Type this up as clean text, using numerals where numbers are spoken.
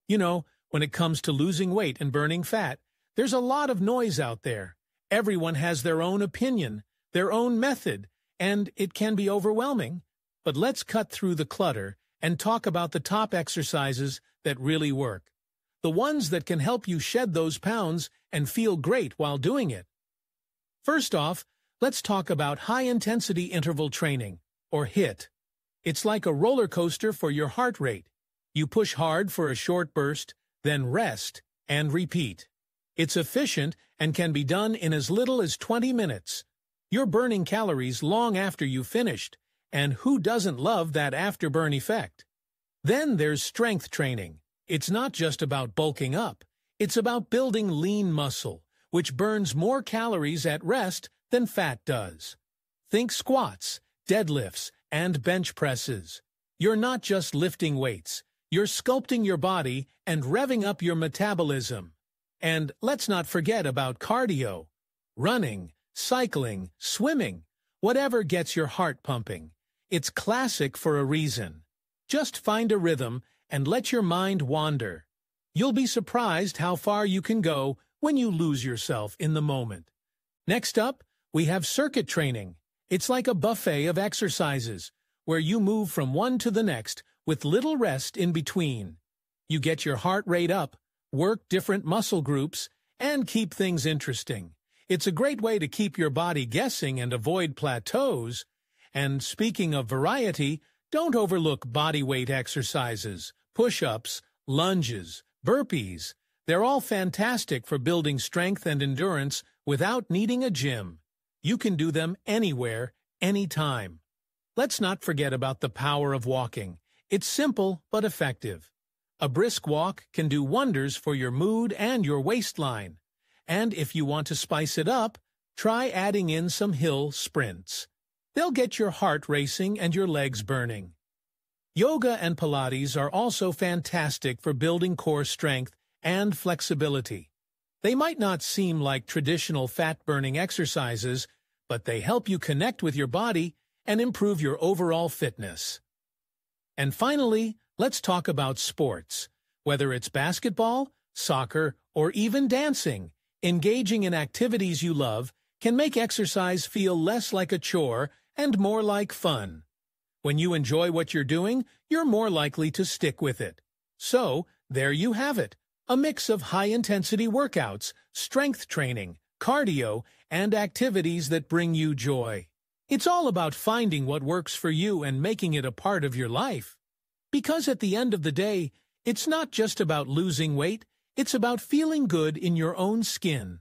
You know, when it comes to losing weight and burning fat, there's a lot of noise out there. Everyone has their own opinion, their own method, and it can be overwhelming. But let's cut through the clutter and talk about the top exercises that really work. The ones that can help you shed those pounds and feel great while doing it. First off, let's talk about high-intensity interval training, or HIIT. It's like a roller coaster for your heart rate. You push hard for a short burst, then rest, and repeat. It's efficient and can be done in as little as 20 minutes. You're burning calories long after you've finished, and who doesn't love that afterburn effect? Then there's strength training. It's not just about bulking up. It's about building lean muscle, which burns more calories at rest than fat does. Think squats, deadlifts, and bench presses. You're not just lifting weights. You're sculpting your body and revving up your metabolism. And let's not forget about cardio. Running, cycling, swimming, whatever gets your heart pumping. It's classic for a reason. Just find a rhythm and let your mind wander. You'll be surprised how far you can go when you lose yourself in the moment. Next up, we have circuit training. It's like a buffet of exercises, where you move from one to the next with little rest in between. You get your heart rate up, work different muscle groups, and keep things interesting. It's a great way to keep your body guessing and avoid plateaus. And speaking of variety, don't overlook bodyweight exercises, push-ups, lunges, burpees. They're all fantastic for building strength and endurance without needing a gym. You can do them anywhere, anytime. Let's not forget about the power of walking. It's simple but effective. A brisk walk can do wonders for your mood and your waistline. And if you want to spice it up, try adding in some hill sprints. They'll get your heart racing and your legs burning. Yoga and Pilates are also fantastic for building core strength and flexibility. They might not seem like traditional fat-burning exercises, but they help you connect with your body and improve your overall fitness. And finally, let's talk about sports. Whether it's basketball, soccer, or even dancing, engaging in activities you love can make exercise feel less like a chore and more like fun. When you enjoy what you're doing, you're more likely to stick with it. So, there you have it, a mix of high-intensity workouts, strength training, cardio, and activities that bring you joy. It's all about finding what works for you and making it a part of your life. Because at the end of the day, it's not just about losing weight, it's about feeling good in your own skin.